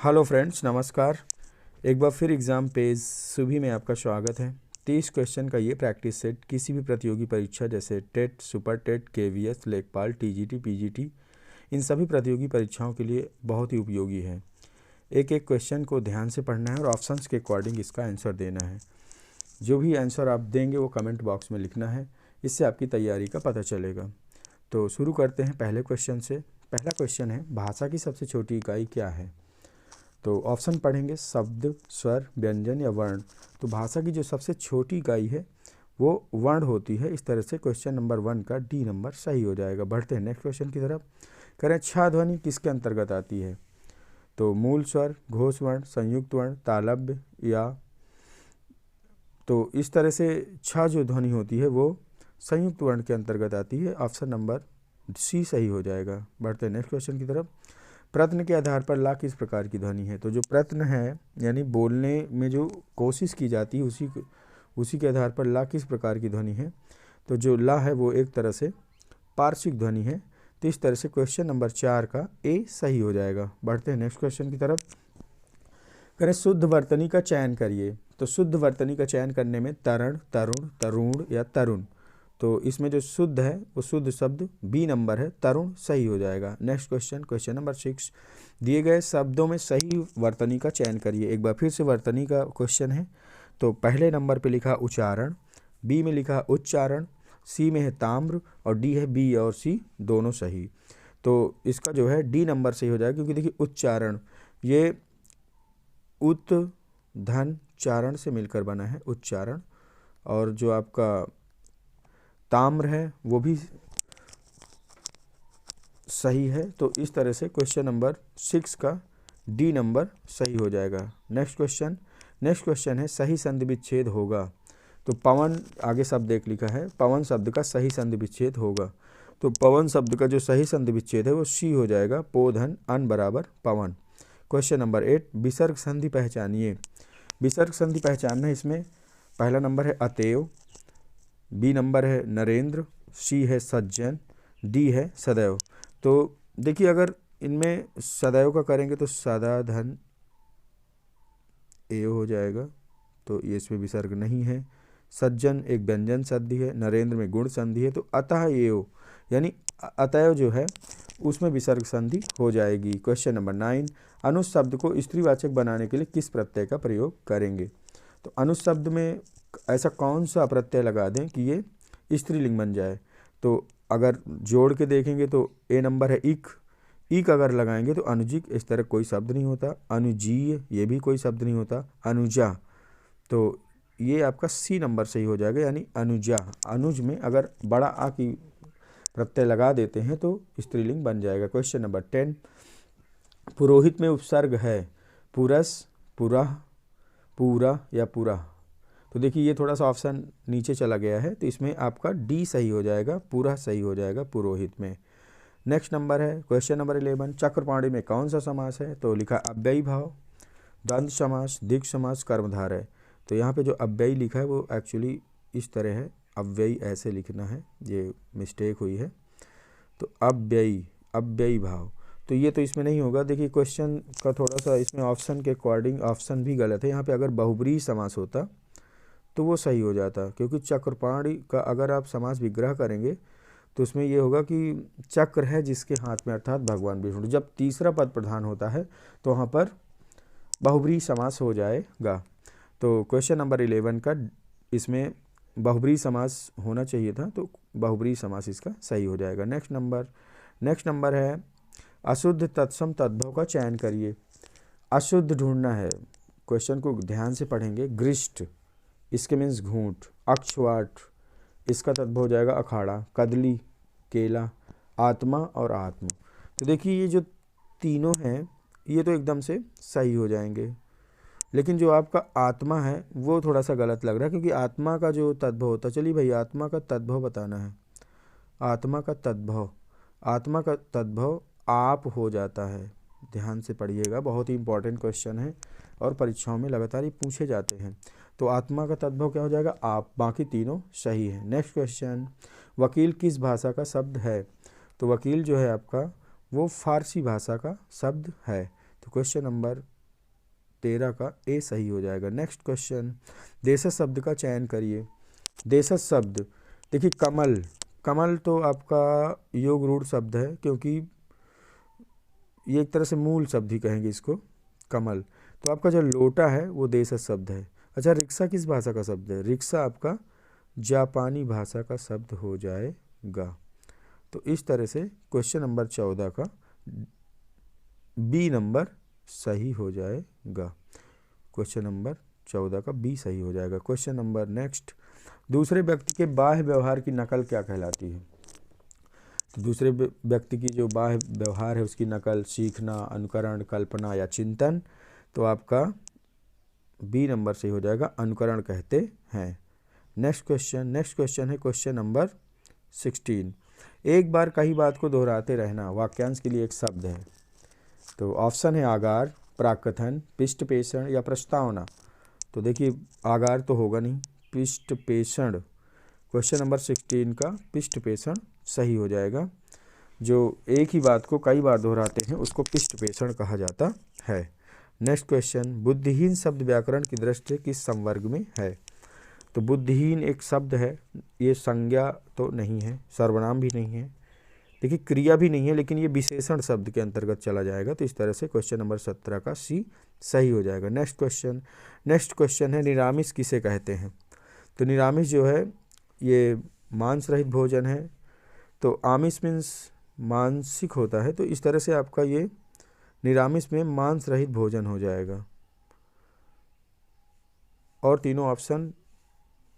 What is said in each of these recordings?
Hello friends, नमस्कार। एक बार फिर एग्ज़ाम पेज सुबह में आपका स्वागत है। 30 क्वेश्चन का ये प्रैक्टिस सेट किसी भी प्रतियोगी परीक्षा जैसे टेट, सुपर टेट, केवीएस, लेखपाल, टीजीटी, पीजीटी, इन सभी प्रतियोगी परीक्षाओं के लिए बहुत ही उपयोगी है। एक एक क्वेश्चन को ध्यान से पढ़ना है और ऑप्शंस के अकॉर्डिंग इसका आंसर देना है। जो भी आंसर आप देंगे वो कमेंट बॉक्स में लिखना है, इससे आपकी तैयारी का पता चलेगा। तो शुरू करते हैं पहले क्वेश्चन से। पहला क्वेश्चन है, भाषा की सबसे छोटी इकाई क्या है? तो ऑप्शन पढ़ेंगे, शब्द, स्वर, व्यंजन या वर्ण। तो भाषा की जो सबसे छोटी इकाई है वो वर्ण होती है। इस तरह से क्वेश्चन नंबर 1 का डी नंबर सही हो जाएगा। बढ़ते हैं नेक्स्ट क्वेश्चन की तरफ। करें, छा ध्वनि किसके अंतर्गत आती है? तो मूल स्वर, घोष वर्ण, संयुक्त वर्ण, तालव्य या तो इस तरह से छा जो ध्वनि होती है वो संयुक्त वर्ण के अंतर्गत आती है। ऑप्शन नंबर सी सही हो जाएगा। बढ़ते हैं नेक्स्ट क्वेश्चन की तरफ। प्रश्न के आधार पर ला किस प्रकार की ध्वनि है? तो जो प्रश्न है यानी बोलने में जो कोशिश की जाती है उसी के आधार पर ला किस प्रकार की ध्वनि है? तो जो ला है वो एक तरह से पार्श्विक ध्वनि है। तो इस तरह से क्वेश्चन नंबर 4 का ए सही हो जाएगा। बढ़ते हैं नेक्स्ट क्वेश्चन की तरफ। करें, शुद्ध वर्तनी का चयन करिए। तो शुद्ध वर्तनी का चयन करने में तरण, तरुण, तरुण या तरुण। तो इसमें जो शुद्ध है वो शुद्ध शब्द बी नंबर है, तरुण सही हो जाएगा। Next question, question number 6। दिए गए शब्दों में सही वर्तनी का चयन करिए। एक बार फिर से वर्तनी का क्वेश्चन है। तो पहले नंबर पे लिखा उच्चारण, बी में लिखा उच्चारण, सी में है ताम्र और डी है बी और सी दोनों सही। तो इसका जो है डी नंबर सही हो जाएगा, क्योंकि देखिए उच्चारण ये उत धन चारण से मिलकर बना है उच्चारण, और जो आपका ताम्र है वो भी सही है। तो इस तरह से क्वेश्चन नंबर 6 का डी नंबर सही हो जाएगा। नेक्स्ट क्वेश्चन है, सही संधि विच्छेद होगा। तो पवन आगे शब्द एक लिखा है, पवन शब्द का सही संधि विच्छेद होगा। तो पवन शब्द का जो सही संधि विच्छेद है वो सी हो जाएगा, पोधन अन बराबर पवन। क्वेश्चन नंबर 8, विसर्ग संधि पहचानिए। विसर्ग संधि पहचानना है, इसमें पहला नंबर है अतएव, बी नंबर है नरेंद्र, सी है सज्जन, डी है सदैव। तो देखिए अगर इनमें सदैव का करेंगे तो सदा धन एव हो जाएगा, तो ये इसमें विसर्ग नहीं है। सज्जन एक व्यंजन संधि है, नरेंद्र में गुण संधि है, तो अतः एव यानी अतएव जो है उसमें विसर्ग संधि हो जाएगी। क्वेश्चन नंबर 9, अनुज शब्द को स्त्रीवाचक बनाने के लिए किस प्रत्यय का प्रयोग करेंगे? तो अनुज शब्द में ऐसा कौन सा प्रत्यय लगा दें कि ये स्त्रीलिंग बन जाए? तो अगर जोड़ के देखेंगे तो ए नंबर है इक अगर लगाएंगे तो अनुजिक इस तरह कोई शब्द नहीं होता। अनुजीय ये भी कोई शब्द नहीं होता। अनुजा, तो ये आपका सी नंबर सही हो जाएगा, यानी अनुजा। अनुज में अगर बड़ा आ की प्रत्यय लगा देते हैं तो स्त्रीलिंग बन जाएगा। क्वेश्चन नंबर 10, पुरोहित में उपसर्ग है पुरस, पुरः, पूरा या पूरा। तो देखिए ये थोड़ा सा ऑप्शन नीचे चला गया है, तो इसमें आपका डी सही हो जाएगा, पूरा सही हो जाएगा पुरोहित में। नेक्स्ट नंबर है क्वेश्चन नंबर 11, चक्रपाणी में कौन सा समास है? तो लिखा अव्ययी भाव, द्वंद्व समास, द्विग समास, कर्मधारय है। तो यहाँ पे जो अव्ययी लिखा है वो एक्चुअली इस तरह है, अव्ययी ऐसे लिखना है, ये मिस्टेक हुई है। तो अव्ययी भाव, तो ये तो इसमें नहीं होगा। देखिए क्वेश्चन का थोड़ा सा इसमें ऑप्शन के अकॉर्डिंग ऑप्शन भी गलत है। यहाँ पे अगर बहुब्रीहि समास होता तो वो सही हो जाता, क्योंकि चक्रपाणी का अगर आप समास विग्रह करेंगे तो उसमें ये होगा कि चक्र है जिसके हाथ में, अर्थात भगवान विष्णु। जब तीसरा पद प्रधान होता है तो वहाँ पर बहुब्रीहि समास हो जाएगा। तो क्वेश्चन नंबर 11 का इसमें बहुब्रीहि समास होना चाहिए था, तो बहुब्रीहि समास इसका सही हो जाएगा। नेक्स्ट नंबर है, अशुद्ध तत्सम तद्भव का चयन करिए। अशुद्ध ढूंढना है, क्वेश्चन को ध्यान से पढ़ेंगे। गृष्ट इसके मीन्स घूंट, अक्षवाट इसका तद्भव हो जाएगा अखाड़ा, कदली केला, आत्मा और आत्म। तो देखिए ये जो तीनों हैं ये तो एकदम से सही हो जाएंगे, लेकिन जो आपका आत्मा है वो थोड़ा सा गलत लग रहा है, क्योंकि आत्मा का जो तद्भव होता है, चलिए भाई आत्मा का तद्भव बताना है। आत्मा का तद्भव आप हो जाता है। ध्यान से पढ़िएगा, बहुत ही इंपॉर्टेंट क्वेश्चन है और परीक्षाओं में लगातार ये पूछे जाते हैं। तो आत्मा का तद्भव क्या हो जाएगा? आप। बाकी तीनों सही है। नेक्स्ट क्वेश्चन, वकील किस भाषा का शब्द है? तो वकील जो है आपका वो फारसी भाषा का शब्द है। तो क्वेश्चन नंबर 13 का ए सही हो जाएगा। नेक्स्ट क्वेश्चन, देशज शब्द का चयन करिए। देशज शब्द, देखिए कमल, कमल तो आपका योग रूढ़ शब्द है, क्योंकि ये एक तरह से मूल शब्द ही कहेंगे इसको, कमल। तो आपका जो लोटा है वो देशज शब्द है। अच्छा, रिक्शा किस भाषा का शब्द है? रिक्शा आपका जापानी भाषा का शब्द हो जाएगा। तो इस तरह से क्वेश्चन नंबर 14 का बी नंबर सही हो जाएगा। क्वेश्चन नंबर 14 का बी सही हो जाएगा। क्वेश्चन नंबर नेक्स्ट, दूसरे व्यक्ति के बाह्य व्यवहार की नकल क्या कहलाती है? तो दूसरे व्यक्ति की जो बाह्य व्यवहार है उसकी नकल सीखना, अनुकरण, कल्पना या चिंतन। तो आपका बी नंबर सही हो जाएगा, अनुकरण कहते हैं। नेक्स्ट क्वेश्चन है क्वेश्चन नंबर 16। एक बार कई बात को दोहराते रहना वाक्यांश के लिए एक शब्द है। तो ऑप्शन है आगार, प्राकथन, पृष्ठपेषण या प्रस्तावना। तो देखिए आगार तो होगा नहीं, पृष्ठपेषण। क्वेश्चन नंबर 16 का पृष्ठपेषण सही हो जाएगा। जो एक ही बात को कई बार दोहराते हैं उसको पृष्ठपेषण कहा जाता है। नेक्स्ट क्वेश्चन, बुद्धिहीन शब्द व्याकरण की दृष्टि से किस संवर्ग में है? तो बुद्धिहीन एक शब्द है, ये संज्ञा तो नहीं है, सर्वनाम भी नहीं है, देखिए क्रिया भी नहीं है, लेकिन ये विशेषण शब्द के अंतर्गत चला जाएगा। तो इस तरह से क्वेश्चन नंबर 17 का सी सही हो जाएगा। नेक्स्ट क्वेश्चन है निरामिष किसे कहते हैं? तो निरामिष जो है ये मांस रहित भोजन है। तो आमिष मीन्स मांसिक होता है, तो इस तरह से आपका ये निरामिष में मांस रहित भोजन हो जाएगा। और तीनों ऑप्शन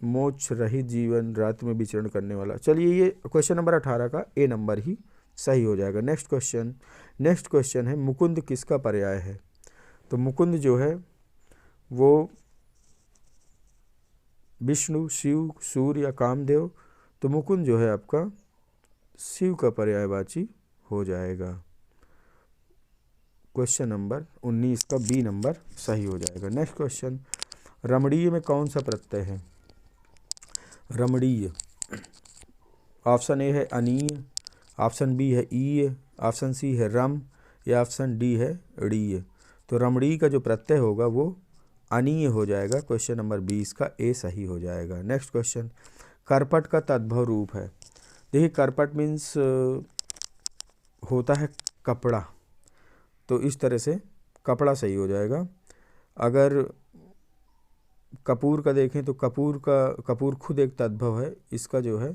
मोक्ष रहित जीवन, रात्रि में विचरण करने वाला। चलिए ये क्वेश्चन नंबर 18 का ए नंबर ही सही हो जाएगा। नेक्स्ट क्वेश्चन है मुकुंद किसका पर्याय है? तो मुकुंद जो है वो विष्णु, शिव, सूर्य या कामदेव। तो मुकुंद जो है आपका शिव का पर्यायवाची हो जाएगा। क्वेश्चन नंबर 19 का बी नंबर सही हो जाएगा। नेक्स्ट क्वेश्चन, रमणीय में कौन सा प्रत्यय है? रमणीय, ऑप्शन ए है अनीय, ऑप्शन बी है ईय, ऑप्शन सी है रम या ऑप्शन डी है ड़ीय। तो रमणीय का जो प्रत्यय होगा वो अनीय हो जाएगा। क्वेश्चन नंबर 20 का ए सही हो जाएगा। नेक्स्ट क्वेश्चन, करपट का तद्भव रूप है। देखिए करपट मीन्स होता है कपड़ा, तो इस तरह से कपड़ा सही हो जाएगा। अगर कपूर का देखें तो कपूर खुद एक तद्भव है, इसका जो है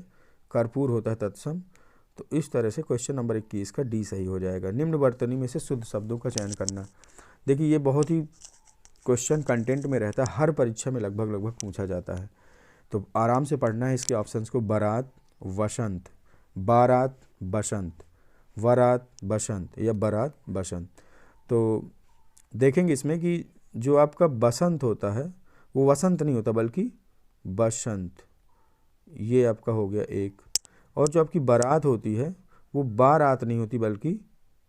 कर्पूर होता है तत्सम। तो इस तरह से क्वेश्चन नंबर 21 का डी सही हो जाएगा। निम्न वर्तनी में से शुद्ध शब्दों का चयन करना। देखिए ये बहुत ही क्वेश्चन कंटेंट में रहता है, हर परीक्षा में लगभग पूछा जाता है, तो आराम से पढ़ना है इसके ऑप्शंस को। बारात, वसंत, बारात, बसंत, वरात, बसंत या बारात, बसंत। तो देखेंगे इसमें कि जो आपका बसंत होता है वो वसंत नहीं होता बल्कि बसंत, ये आपका हो गया एक। और जो आपकी बारात होती है वो बारात नहीं होती बल्कि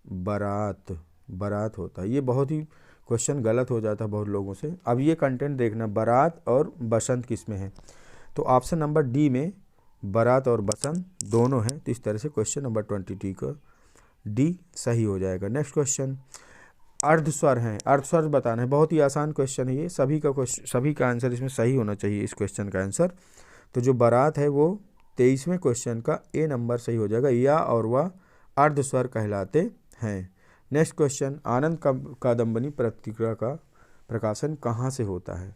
बारात होता है। ये बहुत ही क्वेश्चन गलत हो जाता है बहुत लोगों से। अब ये कंटेंट देखना, बारात और बसंत किस में है? तो ऑप्शन नंबर डी में बारात और बसंत दोनों हैं। तो इस तरह से क्वेश्चन नंबर 22 का डी सही हो जाएगा। नेक्स्ट क्वेश्चन, अर्धस्वर हैं, अर्धस्वर बताना है। बहुत ही आसान क्वेश्चन है ये, सभी का आंसर इसमें सही होना चाहिए इस क्वेश्चन का आंसर। तो जो बारात है वो 23वें क्वेश्चन का ए नंबर सही हो जाएगा। या और वह अर्धस्वर कहलाते हैं। नेक्स्ट क्वेश्चन, आनंद कादम्बनी पत्रिका का प्रकाशन कहाँ से होता है?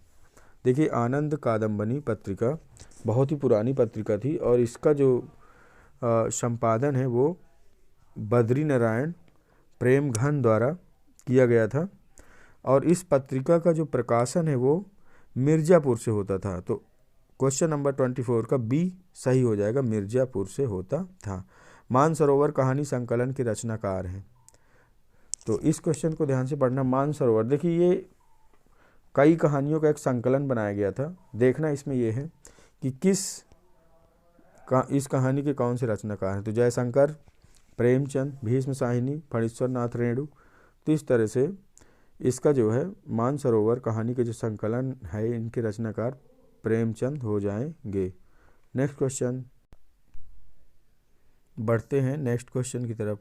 देखिए आनंद कादम्बनी पत्रिका बहुत ही पुरानी पत्रिका थी और इसका जो संपादन है वो बद्री नारायण प्रेमघन द्वारा किया गया था। और इस पत्रिका का जो प्रकाशन है वो मिर्ज़ापुर से होता था। तो क्वेश्चन नंबर 24 का बी सही हो जाएगा, मिर्ज़ापुर से होता था। मानसरोवर कहानी संकलन के रचनाकार हैं। तो इस क्वेश्चन को ध्यान से पढ़ना। मानसरोवर, देखिए ये कई कहानियों का एक संकलन बनाया गया था। देखना इसमें ये है कि इस कहानी के कौन से रचनाकार हैं। तो जयशंकर, प्रेमचंद, भीष्म साहिनी, फणीश्वर नाथ रेणु। तो इस तरह से इसका जो है मानसरोवर कहानी के जो संकलन है इनके रचनाकार प्रेमचंद हो जाएंगे। नेक्स्ट क्वेश्चन, बढ़ते हैं नेक्स्ट क्वेश्चन की तरफ।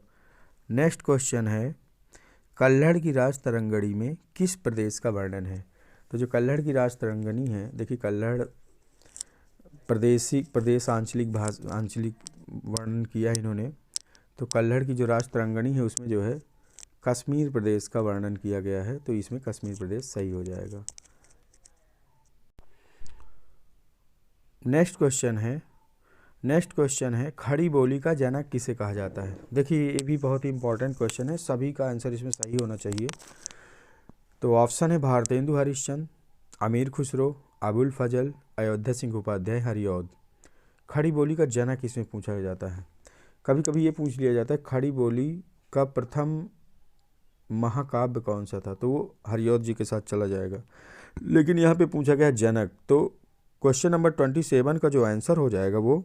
नेक्स्ट क्वेश्चन है कल्हड़ की राज तरंगणी में किस प्रदेश का वर्णन है? तो जो कल्हड़ की राज तरंगणी है, देखिए कल्हड़ प्रदेश आंचलिक वर्णन किया है इन्होंने। तो कल्हड़ की जो राज तरंगणी है उसमें जो है कश्मीर प्रदेश का वर्णन किया गया है, तो इसमें कश्मीर प्रदेश सही हो जाएगा। नेक्स्ट क्वेश्चन है खड़ी बोली का जनक किसे कहा जाता है? देखिए ये भी बहुत ही इंपॉर्टेंट क्वेश्चन है, सभी का आंसर इसमें सही होना चाहिए। तो ऑप्शन है भारतेंदु हरिश्चंद्र, अमीर खुसरो, अबुल फजल, अयोध्या सिंह उपाध्याय, हरिऔध। खड़ी बोली का जनक इसमें पूछा जाता है। कभी कभी ये पूछ लिया जाता है खड़ी बोली का प्रथम महाकाव्य कौन सा था, तो वो हरिऔध जी के साथ चला जाएगा, लेकिन यहाँ पे पूछा गया जनक। तो क्वेश्चन नंबर 27 का जो आंसर हो जाएगा वो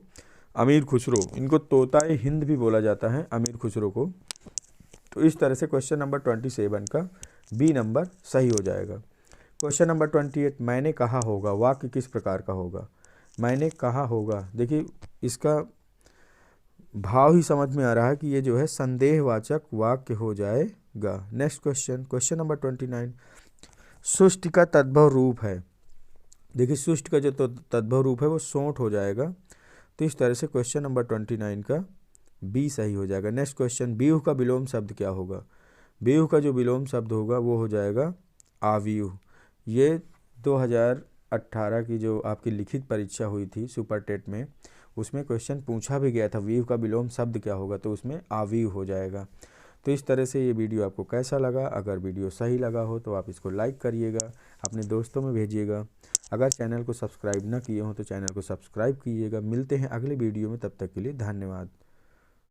अमीर खुसरो, इनको तोताए हिंद भी बोला जाता है अमीर खुसरो को। तो इस तरह से क्वेश्चन नंबर 27 का बी नंबर सही हो जाएगा। क्वेश्चन नंबर 28, मैंने कहा होगा वाक्य किस प्रकार का होगा? मैंने कहा होगा, देखिए इसका भाव ही समझ में आ रहा है कि ये जो है संदेहवाचक वाक्य हो जाएगा। नेक्स्ट क्वेश्चन नंबर 29, सुष्टि का तद्भव रूप है। देखिए सुष्टि का जो तद्भव रूप है वो सोंठ हो जाएगा। तो इस तरह से क्वेश्चन नंबर 29 का बी सही हो जाएगा। नेक्स्ट क्वेश्चन, व्यूह का विलोम शब्द क्या होगा? व्यूह का जो विलोम शब्द होगा वो हो जाएगा आव्यूह। ये 2018 की जो आपकी लिखित परीक्षा हुई थी सुपर टेट में, उसमें क्वेश्चन पूछा भी गया था व्यूह का विलोम शब्द क्या होगा, तो उसमें आव्यूह हो जाएगा। तो इस तरह से ये वीडियो आपको कैसा लगा? अगर वीडियो सही लगा हो तो आप इसको लाइक करिएगा, अपने दोस्तों में भेजिएगा। अगर चैनल को सब्सक्राइब ना किए हो तो चैनल को सब्सक्राइब कीजिएगा। मिलते हैं अगले वीडियो में, तब तक के लिए धन्यवाद।